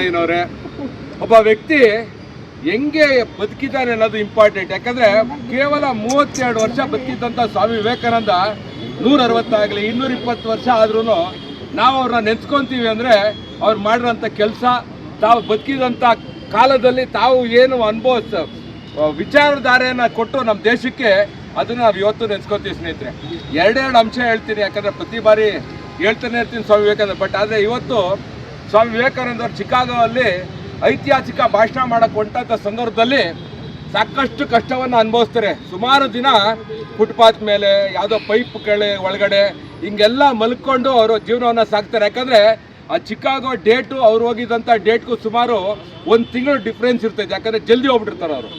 ನಾರಾಯಣ್ ಅವರೇ, ಒಬ್ಬ ವ್ಯಕ್ತಿ ಹೆಂಗೆ ಬದುಕಿದ್ದಾನೆ ಅನ್ನೋದು ಇಂಪಾರ್ಟೆಂಟ್. ಯಾಕಂದರೆ ಕೇವಲ 32 ವರ್ಷ ಬದುಕಿದ್ದಂಥ ಸ್ವಾಮಿ ವಿವೇಕಾನಂದ 160 ಆಗಲಿ 220 ವರ್ಷ ಆದ್ರೂ ನಾವು ಅವ್ರನ್ನ ನೆನೆಸ್ಕೊತೀವಿ ಅಂದರೆ ಅವ್ರು ಮಾಡಿರೋಂಥ ಕೆಲಸ, ತಾವು ಬದುಕಿದಂಥ ಕಾಲದಲ್ಲಿ ತಾವು ಏನು ವಿಚಾರಧಾರೆಯನ್ನು ಕೊಟ್ಟು ನಮ್ಮ ದೇಶಕ್ಕೆ, ಅದನ್ನು ನಾವು ಇವತ್ತು ನೆನೆಸ್ಕೊತೀವಿ ಸ್ನೇಹಿತರೆ. ಎರಡೆರಡು ಅಂಶ ಹೇಳ್ತೀನಿ, ಯಾಕಂದರೆ ಪ್ರತಿ ಬಾರಿ ಹೇಳ್ತಾನೆ ಇರ್ತೀನಿ ಸ್ವಾಮಿ ವಿವೇಕಾನಂದ. ಬಟ್ ಆದರೆ ಇವತ್ತು ಸ್ವಾಮಿ ವಿವೇಕಾನಂದ ಅವರು ಚಿಕಾಗೋ ಅಲ್ಲಿ ಐತಿಹಾಸಿಕ ಭಾಷಣ ಮಾಡೋಕ್ಕೆ ಹೊಂಟಂಥ ಸಂದರ್ಭದಲ್ಲಿ ಸಾಕಷ್ಟು ಕಷ್ಟವನ್ನು ಅನುಭವಿಸ್ತಾರೆ. ಸುಮಾರು ದಿನ ಫುಟ್ಪಾತ್ ಮೇಲೆ ಯಾವುದೋ ಪೈಪ್ ಒಳಗಡೆ ಹಿಂಗೆಲ್ಲ ಮಲ್ಕೊಂಡು ಅವರು ಜೀವನವನ್ನು ಸಾಕ್ತಾರೆ. ಯಾಕಂದರೆ ಆ ಚಿಕಾಗೋ ಡೇಟು ಅವ್ರು ಹೋಗಿದ್ದಂಥ ಡೇಟ್ಗೂ ಸುಮಾರು 1 ತಿಂಗಳು ಡಿಫ್ರೆನ್ಸ್ ಇರ್ತೈತೆ. ಯಾಕಂದರೆ ಜಲ್ದಿ ಹೋಗ್ಬಿಟ್ಟಿರ್ತಾರೆ ಅವರು.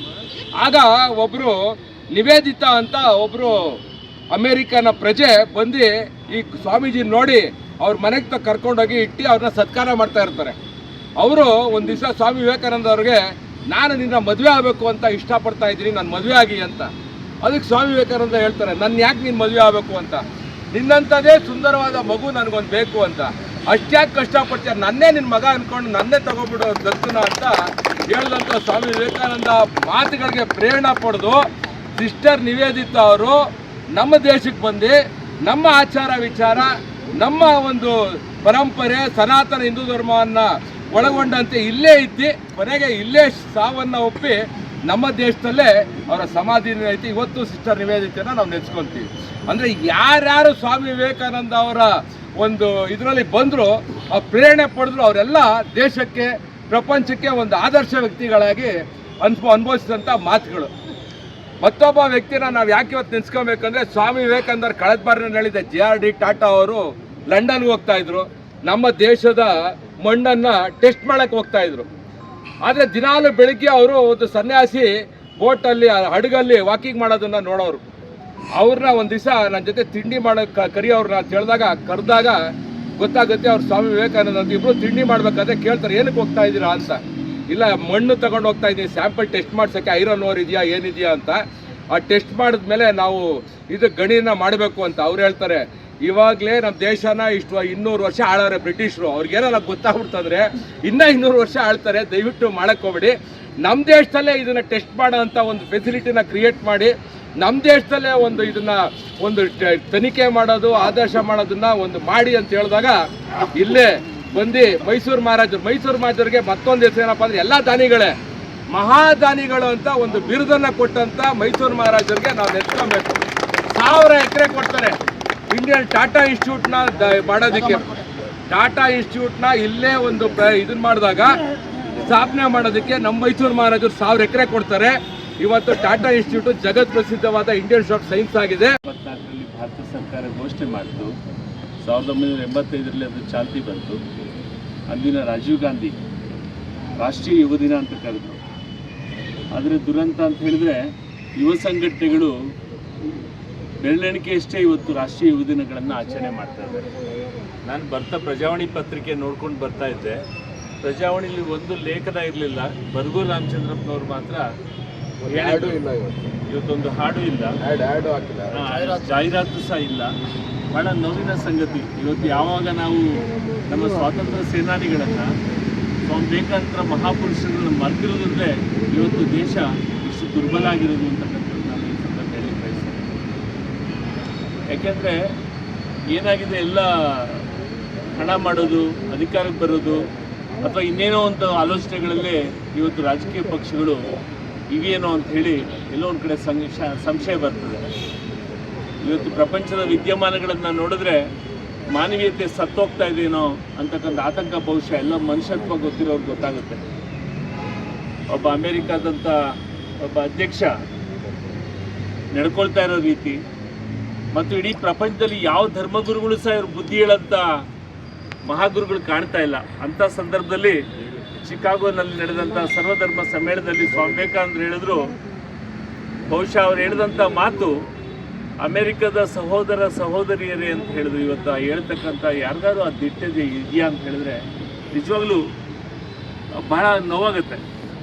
ಆಗ ಒಬ್ಬರು ನಿವೇದಿತಾ ಅಂತ ಒಬ್ಬರು ಅಮೇರಿಕನ ಪ್ರಜೆ ಬಂದು ಈ ಸ್ವಾಮೀಜಿ ನೋಡಿ ಅವ್ರ ಮನೆಗೆ ಕರ್ಕೊಂಡೋಗಿ ಇಟ್ಟು ಅವ್ರನ್ನ ಸತ್ಕಾರ ಮಾಡ್ತಾ ಇರ್ತಾರೆ. ಅವರು ಒಂದು ದಿವಸ ಸ್ವಾಮಿ ವಿವೇಕಾನಂದ ಅವ್ರಿಗೆ, ನಾನು ನಿನ್ನ ಮದುವೆ ಆಗಬೇಕು ಅಂತ ಇಷ್ಟಪಡ್ತಾ ಇದ್ದೀನಿ, ನಾನು ಮದುವೆ ಆಗಿ ಅಂತ. ಅದಕ್ಕೆ ಸ್ವಾಮಿ ವಿವೇಕಾನಂದ ಹೇಳ್ತಾರೆ, ನನ್ನ ಯಾಕೆ ನೀನು ಮದುವೆ ಆಗಬೇಕು ಅಂತ, ನಿನ್ನಂಥದ್ದೇ ಸುಂದರವಾದ ಮಗು ನನಗೊಂದು ಬೇಕು ಅಂತ, ಅಷ್ಟ್ಯಾಕೆ ಕಷ್ಟಪಡ್ತೀಯ, ನನ್ನೇ ನಿನ್ನ ಮಗ ಅಂದ್ಕೊಂಡು ನನ್ನೇ ತಗೊಬಿಡೋ ದತ್ತನ ಅಂತ ಹೇಳಿದಂಥ ಸ್ವಾಮಿ ವಿವೇಕಾನಂದ ಮಾತುಗಳಿಗೆ ಪ್ರೇರಣೆ ಪಡೆದು ಸಿಸ್ಟರ್ ನಿವೇದಿತಾ ಅವರು ನಮ್ಮ ದೇಶಕ್ಕೆ ಬಂದು ನಮ್ಮ ಆಚಾರ ವಿಚಾರ, ನಮ್ಮ ಒಂದು ಪರಂಪರೆ, ಸನಾತನ ಹಿಂದೂ ಧರ್ಮವನ್ನು ಒಳಗೊಂಡಂತೆ ಇಲ್ಲೇ ಇದ್ದು ಕೊನೆಗೆ ಇಲ್ಲೇ ಸಾವನ್ನು ಒಪ್ಪಿ ನಮ್ಮ ದೇಶದಲ್ಲೇ ಅವರ ಸಮಾಧಿ ಐತಿ. ಇವತ್ತು ಸಿಸ್ಟರ್ ನಿವೇದಿತೆನ ನಾವು ನೆನೆಸ್ಕೊತೀವಿ. ಅಂದರೆ ಯಾರ್ಯಾರು ಸ್ವಾಮಿ ವಿವೇಕಾನಂದ ಅವರ ಒಂದು ಇದರಲ್ಲಿ ಬಂದರು, ಆ ಪ್ರೇರಣೆ ಪಡೆದ್ರು, ಅವರೆಲ್ಲ ದೇಶಕ್ಕೆ, ಪ್ರಪಂಚಕ್ಕೆ ಒಂದು ಆದರ್ಶ ವ್ಯಕ್ತಿಗಳಾಗಿ ಅನುಭವಿಸಿದಂಥ ಮಾತುಗಳು. ಮತ್ತೊಬ್ಬ ವ್ಯಕ್ತಿನ ನಾವು ಯಾಕೆ ಇವತ್ತು ನೆನೆಸ್ಕೊಬೇಕಂದ್ರೆ, ಸ್ವಾಮಿ ವಿವೇಕಾನಂದರ ಕಳೆದ ಬಾರಿ ಹೇಳಿದೆ, JRD ಟಾಟಾ ಅವರು ಲಂಡನ್ಗೆ ಹೋಗ್ತಾ ಇದ್ರು, ನಮ್ಮ ದೇಶದ ಮಣ್ಣನ್ನು ಟೆಸ್ಟ್ ಮಾಡೋಕ್ಕೆ ಹೋಗ್ತಾ ಇದ್ರು. ಆದರೆ ದಿನಾಲು ಬೆಳಿಗ್ಗೆ ಅವರು ಒಂದು ಸನ್ಯಾಸಿ ಬೋಟಲ್ಲಿ ಹಡಗಲ್ಲಿ ವಾಕಿಂಗ್ ಮಾಡೋದನ್ನು ನೋಡೋರು. ಅವ್ರನ್ನ ಒಂದು ದಿವಸ ನನ್ನ ಜೊತೆ ತಿಂಡಿ ಮಾಡೋಕ್ಕೆ ಕರಿಯೋರ್ನ ಅಂತ ಹೇಳಿದಾಗ ಕರೆದಾಗ ಗೊತ್ತಾಗುತ್ತೆ ಅವ್ರು ಸ್ವಾಮಿ ವಿವೇಕಾನಂದ ಅಂತ. ಇಬ್ಬರು ತಿಂಡಿ ಮಾಡ್ಬೇಕಾದ್ರೆ ಕೇಳ್ತಾರೆ, ಏನಕ್ಕೆ ಹೋಗ್ತಾ ಇದ್ದೀರಾ ಅಂತ. ಇಲ್ಲ, ಮಣ್ಣು ತಗೊಂಡು ಹೋಗ್ತಾ ಇದ್ದೀನಿ, ಸ್ಯಾಂಪಲ್ ಟೆಸ್ಟ್ ಮಾಡ್ಸೋಕ್ಕೆ, ಐರನ್ ಓರ್ ಇದೆಯಾ ಏನಿದೆಯಾ ಅಂತ. ಆ ಟೆಸ್ಟ್ ಮಾಡಿದ್ಮೇಲೆ ನಾವು ಇದು ಗಣಿನ ಮಾಡಬೇಕು ಅಂತ ಅವ್ರು ಹೇಳ್ತಾರೆ. ಇವಾಗಲೇ ನಮ್ಮ ದೇಶನ 200 ವರ್ಷ ಆಳವ್ರೆ ಬ್ರಿಟಿಷರು. ಅವ್ರಿಗೇನಲ್ಲ ಗೊತ್ತಾಗ್ಬಿಡ್ತಂದ್ರೆ ಇನ್ನೂ 200 ವರ್ಷ ಆಳ್ತಾರೆ. ದಯವಿಟ್ಟು ಮಾಡೋಕ್ಕೆ ಹೋಗ್ಬೇಡಿ. ನಮ್ಮ ದೇಶದಲ್ಲೇ ಇದನ್ನು ಟೆಸ್ಟ್ ಮಾಡೋ ಅಂಥ ಒಂದು ಫೆಸಿಲಿಟಿನ ಕ್ರಿಯೇಟ್ ಮಾಡಿ, ನಮ್ಮ ದೇಶದಲ್ಲೇ ಒಂದು ತನಿಖೆ ಮಾಡೋದು, ಆದರ್ಶ ಮಾಡೋದನ್ನ ಒಂದು ಮಾಡಿ ಅಂತ ಹೇಳಿದಾಗ ಇಲ್ಲೇ ಬಂದು ಮೈಸೂರು ಮಹಾರಾಜರಿಗೆ ಮತ್ತೊಂದು ಹೆಸರು ಏನಪ್ಪ ಅಂದರೆ, ಎಲ್ಲ ದಾನಿಗಳೇ ಮಹಾದಾನಿಗಳು ಅಂತ ಒಂದು ಬಿರುದನ್ನು ಕೊಟ್ಟಂಥ ಮೈಸೂರು ಮಹಾರಾಜರಿಗೆ ನಾವು ನೆನೆಸ್ಕೊಬೇಕು. 1000 ಎಕರೆ ಕೊಡ್ತಾರೆ ಇಂಡಿಯನ್ ಟಾಟಾ ಇನ್ಸ್ಟಿಟ್ಯೂಟ್ನ ಮಾಡೋದಕ್ಕೆ. ಟಾಟಾ ಇನ್ಸ್ಟಿಟ್ಯೂಟ್ನ ಇಲ್ಲೇ ಒಂದು ಇದನ್ನ ಮಾಡಿದಾಗ ಸ್ಥಾಪನೆ ಮಾಡೋದಕ್ಕೆ ನಮ್ಮ ಮೈಸೂರು ಮಹಾರಾಜರು 1000 ಎಕರೆ ಕೊಡ್ತಾರೆ. ಇವತ್ತು ಟಾಟಾ ಇನ್ಸ್ಟಿಟ್ಯೂಟ್ ಜಗತ್ ಪ್ರಸಿದ್ಧವಾದ ಇಂಡಿಯನ್ ಇನ್ಸ್ಟಿಟ್ಯೂಟ್ ಸೈನ್ಸ್ ಆಗಿದೆ. 2024ರಲ್ಲಿ ಭಾರತ ಸರ್ಕಾರ ಘೋಷಣೆ ಮಾಡಿತು. 1985ರಲ್ಲಿ ಅದು ಚಾಲ್ತಿ ಬಂತು. ಅಂದಿನ ರಾಜೀವ್ ಗಾಂಧಿ ರಾಷ್ಟ್ರೀಯ ಯುವ ದಿನ ಅಂತ ಕರೆದ್ರು. ಆದರೆ ದುರಂತ ಅಂತ ಹೇಳಿದ್ರೆ, ಯುವ ಸಂಘಟನೆಗಳು ಬೆರಳೆಣಿಕೆಯಷ್ಟೇ ಇವತ್ತು ರಾಷ್ಟ್ರೀಯ ಯುವ ದಿನಗಳನ್ನು ಆಚರಣೆ ಮಾಡ್ತಾ ಇದ್ದಾರೆ. ನಾನು ಪ್ರಜಾವಾಣಿ ಪತ್ರಿಕೆ ನೋಡ್ಕೊಂಡು ಬರ್ತಾ ಇದ್ದೆ. ಪ್ರಜಾವಾಣಿಲಿ ಒಂದು ಲೇಖನ ಇರಲಿಲ್ಲ. ಬರಗೂರು ರಾಮಚಂದ್ರಪ್ಪನವ್ರು ಮಾತ್ರ ಇವತ್ತೊಂದು ಹಾಡು ಇಲ್ಲ, ಜಾಹೀರಾತು ಸಹ ಇಲ್ಲ. ಬಹಳ ನೋವಿನ ಸಂಗತಿ. ಇವತ್ತು ಯಾವಾಗ ನಾವು ನಮ್ಮ ಸ್ವಾತಂತ್ರ್ಯ ಸೇನಾನಿಗಳನ್ನು, ಸ್ವಾಮಿ ವಿವೇಕಾನಂದರ ಮಹಾಪುರುಷರನ್ನು ಮರೆತಿರೋದಂದರೆ ಇವತ್ತು ದೇಶ ಇಷ್ಟು ದುರ್ಬಲ ಆಗಿರೋದು ಅಂತಕ್ಕಂಥದ್ದು ನಾನು ಈ ಸಂದರ್ಭ ಹೇಳಿ ಬಯಸ್ತೇನೆ. ಯಾಕೆಂದರೆ ಏನಾಗಿದೆ, ಎಲ್ಲ ಹಣ ಮಾಡೋದು, ಅಧಿಕಾರಕ್ಕೆ ಬರೋದು ಅಥವಾ ಇನ್ನೇನೋ ಒಂದು ಆಲೋಚನೆಗಳಲ್ಲೇ ಇವತ್ತು ರಾಜಕೀಯ ಪಕ್ಷಗಳು ಇವೇನೋ ಅಂತ ಹೇಳಿ ಎಲ್ಲೋ ಒಂದು ಕಡೆ ಸಂಶಯ ಬರ್ತದೆ. ಇವತ್ತು ಪ್ರಪಂಚದ ವಿದ್ಯಮಾನಗಳನ್ನು ನೋಡಿದ್ರೆ ಮಾನವೀಯತೆ ಸತ್ತೋಗ್ತಾ ಇದೆಯೇನೋ ಅಂತಕ್ಕಂಥ ಆತಂಕ ಬಹುಶಃ ಎಲ್ಲ ಮನುಷ್ಯತ್ವ ಗೊತ್ತಿರೋರು ಗೊತ್ತಾಗುತ್ತೆ. ಒಬ್ಬ ಅಮೇರಿಕಾದಂಥ ಒಬ್ಬ ಅಧ್ಯಕ್ಷ ನಡ್ಕೊಳ್ತಾ ಇರೋ ರೀತಿ ಮತ್ತು ಇಡೀ ಪ್ರಪಂಚದಲ್ಲಿ ಯಾವ ಧರ್ಮಗುರುಗಳು ಸಹ ಇವರು ಬುದ್ಧಿ ಹೇಳಂಥ ಮಹಾಗುರುಗಳು ಕಾಣ್ತಾ ಇಲ್ಲ. ಅಂಥ ಸಂದರ್ಭದಲ್ಲಿ ಚಿಕಾಗೋನಲ್ಲಿ ನಡೆದಂಥ ಸರ್ವಧರ್ಮ ಸಮ್ಮೇಳನದಲ್ಲಿ ಸ್ವಾಮಿ ವಿವೇಕಾನಂದರು ಹೇಳಿದ್ರು, ಬಹುಶಃ ಅವ್ರು ಹೇಳಿದಂಥ ಮಾತು ಅಮೇರಿಕದ ಸಹೋದರ ಸಹೋದರಿಯರೇ ಅಂತ ಹೇಳಿದ್ರು. ಇವತ್ತು ಹೇಳ್ತಕ್ಕಂಥ ಯಾರಿಗಾರು ಆ ದಿಟ್ಟದೆ ಇದೆಯಾ ಅಂತ ಹೇಳಿದ್ರೆ ನಿಜವಾಗ್ಲೂ ಬಹಳ ನೋವಾಗುತ್ತೆ.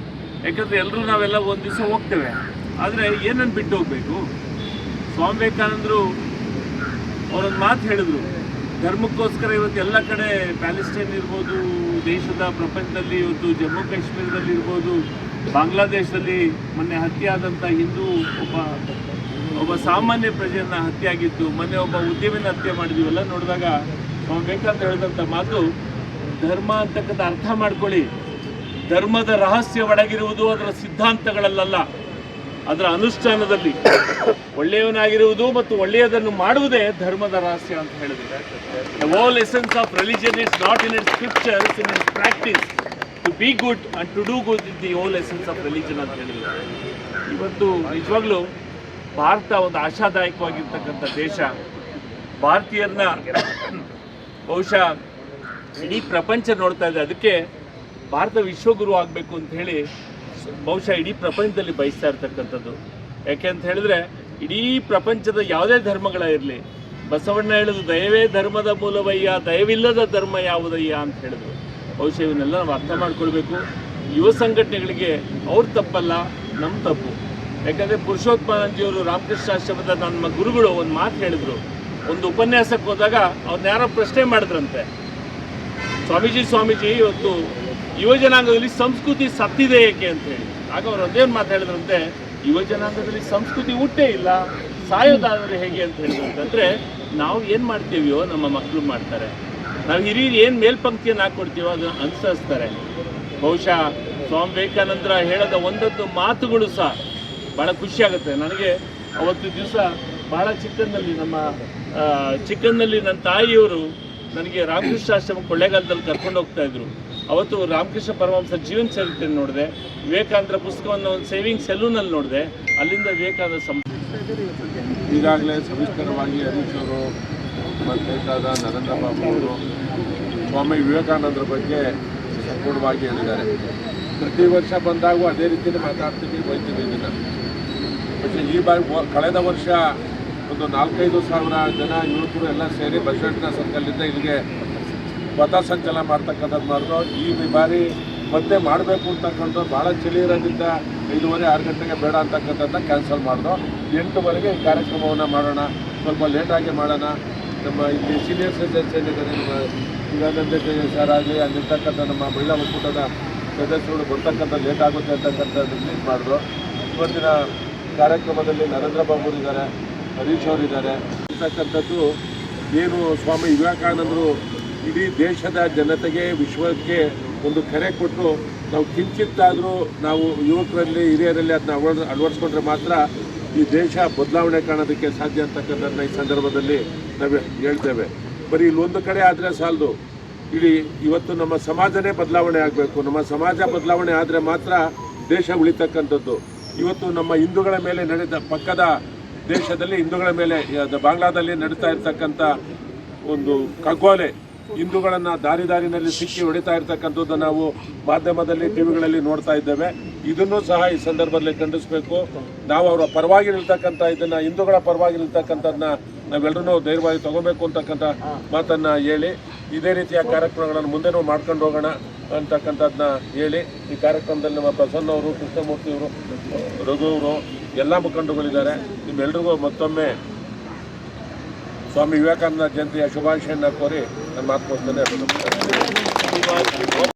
ಯಾಕಂದರೆ ಎಲ್ಲರೂ ನಾವೆಲ್ಲ ಒಂದು ದಿವಸ ಹೋಗ್ತೇವೆ, ಆದರೆ ಏನನ್ನು ಬಿಟ್ಟು ಹೋಗಬೇಕು? ಸ್ವಾಮಿ ವಿವೇಕಾನಂದರು ಅವರೊಂದು ಮಾತು ಹೇಳಿದ್ರು, ಧರ್ಮಕ್ಕೋಸ್ಕರ ಇವತ್ತು ಎಲ್ಲ ಕಡೆ ಪ್ಯಾಲೆಸ್ಟೈನ್ ಇರ್ಬೋದು, ದೇಶದ ಪ್ರಪಂಚದಲ್ಲಿ ಇವತ್ತು ಜಮ್ಮು ಕಾಶ್ಮೀರದಲ್ಲಿ ಇರ್ಬೋದು, ಬಾಂಗ್ಲಾದೇಶದಲ್ಲಿ ಮೊನ್ನೆ ಹತ್ಯೆ ಆದಂಥ ಹಿಂದೂ ಒಬ್ಬ ಸಾಮಾನ್ಯ ಪ್ರಜೆಯನ್ನು ಹತ್ಯೆ ಆಗಿತ್ತು, ಮೊನ್ನೆ ಒಬ್ಬ ಉದ್ಯಮಿನ ಹತ್ಯೆ ಮಾಡಿದೀವಲ್ಲ ನೋಡಿದಾಗ ಸ್ವಾಮಿ ವಿವೇಕಾನಂದ ಹೇಳಿದಂಥ ಮಾತು, ಧರ್ಮ ಅಂತಕ್ಕಂಥ ಅರ್ಥ ಮಾಡ್ಕೊಳ್ಳಿ, ಧರ್ಮದ ರಹಸ್ಯ ಒಳಗಿರುವುದು ಅದರ ಸಿದ್ಧಾಂತಗಳಲ್ಲ, ಅದರ ಅನುಷ್ಠಾನದಲ್ಲಿ. ಒಳ್ಳೆಯವನಾಗಿರುವುದು ಮತ್ತು ಒಳ್ಳೆಯದನ್ನು ಮಾಡುವುದೇ ಧರ್ಮದ ರಹಸ್ಯ ಅಂತ ಹೇಳಿದ್ರೆ. The whole essence of religion is not in its scriptures, in its practice. To be good and to do good is the whole essence of religion ಅಂತ ಹೇಳಿದ್ರು. ಇವತ್ತು ನಿಜವಾಗ್ಲೂ ಭಾರತ ಒಂದು ಆಶಾದಾಯಕವಾಗಿರ್ತಕ್ಕಂಥ ದೇಶ. ಭಾರತೀಯರನ್ನ ಬಹುಶಃ ಇಡೀ ಪ್ರಪಂಚ ನೋಡ್ತಾ ಇದೆ. ಅದಕ್ಕೆ ಭಾರತ ವಿಶ್ವಗುರು ಆಗಬೇಕು ಅಂತ ಹೇಳಿ ಬಹುಶಃ ಇಡೀ ಪ್ರಪಂಚದಲ್ಲಿ ಬಯಸ್ತಾ ಇರ್ತಕ್ಕಂಥದ್ದು. ಯಾಕೆ ಅಂತ ಹೇಳಿದ್ರೆ ಇಡೀ ಪ್ರಪಂಚದ ಯಾವುದೇ ಧರ್ಮಗಳ ಇರಲಿ, ಬಸವಣ್ಣ ಹೇಳಿದ್ರು ದಯವೇ ಧರ್ಮದ ಮೂಲವಯ್ಯ, ದಯವಿಲ್ಲದ ಧರ್ಮ ಯಾವುದಯ್ಯ ಅಂತ ಹೇಳಿದ್ರು. ಬಹುಶಃ ಇವನ್ನೆಲ್ಲ ನಾವು ಅರ್ಥ ಮಾಡ್ಕೊಳ್ಬೇಕು. ಯುವ ಸಂಘಟನೆಗಳಿಗೆ ಅವ್ರ ತಪ್ಪಲ್ಲ, ನಮ್ಮ ತಪ್ಪು. ಯಾಕಂದರೆ ಪುರುಷೋತ್ತಮಾನಂದಜಿಯವರು ರಾಮಕೃಷ್ಣಾಶ್ರಮದ ನಮ್ಮ ಗುರುಗಳು ಒಂದು ಮಾತು ಹೇಳಿದರು. ಒಂದು ಉಪನ್ಯಾಸಕ್ಕೆ ಹೋದಾಗ ಅವ್ರನ್ನ ಯಾರೋ ಪ್ರಶ್ನೆ ಮಾಡಿದ್ರಂತೆ, ಸ್ವಾಮೀಜಿ ಇವತ್ತು ಯುವ ಜನಾಂಗದಲ್ಲಿ ಸಂಸ್ಕೃತಿ ಸತ್ತಿದೆ ಏಕೆ ಅಂತ ಹೇಳಿ. ಆಗ ಅವ್ರು ಅದೇನು ಮಾತಾಡಿದ್ರಂತೆ, ಯುವ ಜನಾಂಗದಲ್ಲಿ ಸಂಸ್ಕೃತಿ ಹುಟ್ಟೇ ಇಲ್ಲ, ಸಾಯೋದಾದರೆ ಹೇಗೆ ಅಂತ ಹೇಳಿದ್ರಂತಂದರೆ, ನಾವು ಏನು ಮಾಡ್ತೀವಿಯೋ ನಮ್ಮ ಮಕ್ಕಳು ಮಾಡ್ತಾರೆ, ನಾವು ಹಿರಿಯರು ಏನು ಮೇಲ್ಪಂಕ್ತಿಯನ್ನು ಹಾಕ್ಕೊಡ್ತೀವೋ ಅದನ್ನು ಅನುಸರಿಸ್ತಾರೆ. ಬಹುಶಃ ಸ್ವಾಮಿ ವಿವೇಕಾನಂದರ ಹೇಳದ ಒಂದೊಂದು ಮಾತುಗಳು ಸಹ ಭಾಳ ಖುಷಿಯಾಗುತ್ತೆ ನನಗೆ. ಅವತ್ತು ದಿವಸ ಭಾಳ ಚಿಕ್ಕಂದಲ್ಲಿ ನನ್ನ ತಾಯಿಯವರು ನನಗೆ ರಾಮಕೃಷ್ಣಾಶ್ರಮ ಕೊಳ್ಳೇಗಾಲದಲ್ಲಿ ಕರ್ಕೊಂಡು ಹೋಗ್ತಾ ಇದ್ರು. ಅವತ್ತು ರಾಮಕೃಷ್ಣ ಪರಮಹಂಸರ ಜೀವನ ಚರಿತ್ರೆ ನೋಡಿದೆ, ವಿವೇಕಾನಂದರ ಪುಸ್ತಕವನ್ನು ಒಂದು ಸೇವಿಂಗ್ ಸೆಲೂನಲ್ಲಿ ನೋಡಿದೆ. ಅಲ್ಲಿಂದ ವಿವೇಕಾನಂದ ಈಗಾಗಲೇ ಸವಿಸ್ತರವಾಗಿ ಹರೀಶ್ ಅವರು ಬೇಕಾದ ನರೇಂದ್ರ ಬಾಬು ಅವರು ಸ್ವಾಮಿ ವಿವೇಕಾನಂದರ ಬಗ್ಗೆ ಸಂಪೂರ್ಣವಾಗಿ ಹೇಳಿದ್ದಾರೆ. ಪ್ರತಿ ವರ್ಷ ಬಂದಾಗೂ ಅದೇ ರೀತಿಯಲ್ಲಿ ಮಾತಾಡ್ತೀವಿ, ಬೈತೀವಿ ಇದನ್ನು. പക്ഷേ ಈ ಬಾರಿ ಕಳೆದ ವರ್ಷ ಒಂದು 4-5 ಸಾವಿರ ಜನ ಯುವಕರು ಎಲ್ಲ ಸೇರಿ ಬಸವೇಶ್ವರ ಸರ್ಕಲ್ನಿಂದ ಇಲ್ಲಿಗೆ ಪಥಸಂಚಲನ ಮಾಡ್ತಕ್ಕಂಥದ್ದು ಮಾಡಿದ್ರು. ಈ ಬಾರಿ ಮತ್ತೆ ಮಾಡಬೇಕು ಅಂತಕ್ಕಂಥ ಭಾಳ ಚಳಿ ಇರೋದ್ರಿಂದ 5:30-6 ಗಂಟೆಗೆ ಬೇಡ ಅಂತಕ್ಕಂಥದ್ದನ್ನ ಕ್ಯಾನ್ಸಲ್ ಮಾಡಿದ್ರು. 8ವರೆಗೆ ಈ ಕಾರ್ಯಕ್ರಮವನ್ನು ಮಾಡೋಣ, ಸ್ವಲ್ಪ ಲೇಟಾಗಿ ಮಾಡೋಣ. ನಮ್ಮ ಇಲ್ಲಿ ಸೀನಿಯರ್ ಸಿಟಿಜನ್ಸ್ ಏನಿದ್ದಾರೆ, ನಮ್ಮ ಶಿವಾನಂದ ಸರ್ ಆಗಲಿ, ಅಲ್ಲಿರ್ತಕ್ಕಂಥ ನಮ್ಮ ಮಹಿಳಾ ಒಕ್ಕೂಟದ ಸದಸ್ಯರು ಬರ್ತಕ್ಕಂಥ ಲೇಟ್ ಆಗುತ್ತೆ ಅಂತಕ್ಕಂಥದ್ದು ರಿಲೀಸ್ ಮಾಡಿದ್ರು. ಇವತ್ತಿನ ಕಾರ್ಯಕ್ರಮದಲ್ಲಿ ನರೇಂದ್ರ ಬಾಬು ಇದ್ದಾರೆ, ಹರೀಶ್ ಅವರಿದ್ದಾರೆ. ಅಂತಕ್ಕಂಥದ್ದು ಏನು ಸ್ವಾಮಿ ವಿವೇಕಾನಂದರು ಇಡೀ ದೇಶದ ಜನತೆಗೆ, ವಿಶ್ವಕ್ಕೆ ಒಂದು ಕರೆ ಕೊಟ್ಟು ನಾವು ಕಿಂಚಿತ್ತಾದರೂ ನಾವು ಯುವಕರಲ್ಲಿ ಹಿರಿಯರಲ್ಲಿ ಅದನ್ನ ಅಳವಡಿಸ್ಕೊಂಡ್ರೆ ಮಾತ್ರ ಈ ದೇಶ ಬದಲಾವಣೆ ಕಾಣೋದಕ್ಕೆ ಸಾಧ್ಯ ಅಂತಕ್ಕಂಥದ್ದನ್ನ ಈ ಸಂದರ್ಭದಲ್ಲಿ ನಾವು ಹೇಳ್ತೇವೆ. ಬರೀ ಇಲ್ಲೊಂದು ಕಡೆ ಆದರೆ ಸಾಲದು, ಇಡೀ ಇವತ್ತು ನಮ್ಮ ಸಮಾಜನೇ ಬದಲಾವಣೆ ಆಗಬೇಕು. ನಮ್ಮ ಸಮಾಜ ಬದಲಾವಣೆ ಆದರೆ ಮಾತ್ರ ದೇಶ ಉಳಿತಕ್ಕಂಥದ್ದು. ಇವತ್ತು ನಮ್ಮ ಹಿಂದೂಗಳ ಮೇಲೆ ನಡೆದ ಪಕ್ಕದ ದೇಶದಲ್ಲಿ ಹಿಂದೂಗಳ ಮೇಲೆ ಬಾಂಗ್ಲಾದಲ್ಲಿ ನಡೀತಾ ಇರ್ತಕ್ಕಂಥ ಒಂದು ಕಗ್ಗೋಲೆ, ಹಿಂದೂಗಳನ್ನು ದಾರಿನಲ್ಲಿ ಸಿಕ್ಕಿ ಹೊಡಿತಾ ಇರ್ತಕ್ಕಂಥದ್ದು ನಾವು ಮಾಧ್ಯಮದಲ್ಲಿ ಟಿವಿಗಳಲ್ಲಿ ನೋಡ್ತಾ ಇದ್ದೇವೆ. ಇದನ್ನು ಸಹ ಈ ಸಂದರ್ಭದಲ್ಲಿ ಖಂಡಿಸಬೇಕು. ನಾವು ಅವರ ಪರವಾಗಿ ನಿಲ್ತಕ್ಕಂಥ ಇದನ್ನು, ಹಿಂದೂಗಳ ಪರವಾಗಿ ನಿಲ್ತಕ್ಕಂಥದ್ದನ್ನ ನಾವೆಲ್ಲರೂ ಧೈರ್ಯವಾಗಿ ತಗೋಬೇಕು ಅಂತಕ್ಕಂಥ ಮಾತನ್ನು ಹೇಳಿ, ಇದೇ ರೀತಿಯ ಕಾರ್ಯಕ್ರಮಗಳನ್ನು ಮುಂದೆನೂ ಮಾಡ್ಕೊಂಡು ಹೋಗೋಣ ಅಂತಕ್ಕಂಥದ್ದನ್ನ ಹೇಳಿ, ಈ ಕಾರ್ಯಕ್ರಮದಲ್ಲಿ ನಮ್ಮ ಪ್ರಸನ್ನ ಅವರು, ಕೃಷ್ಣಮೂರ್ತಿಯವರು, ರಘು ಅವರು ಎಲ್ಲ ಮುಖಂಡರುಗಳಿದ್ದಾರೆ. ನಿಮ್ಮೆಲ್ಲರಿಗೂ ಮತ್ತೊಮ್ಮೆ ಸ್ವಾಮಿ ವಿವೇಕಾನಂದ ಜಯಂತಿಯ ಶುಭಾಶಯವನ್ನು ಕೋರಿ ನನ್ನ ಮಾತು ಮುಗಿಸ್ತೇನೆ.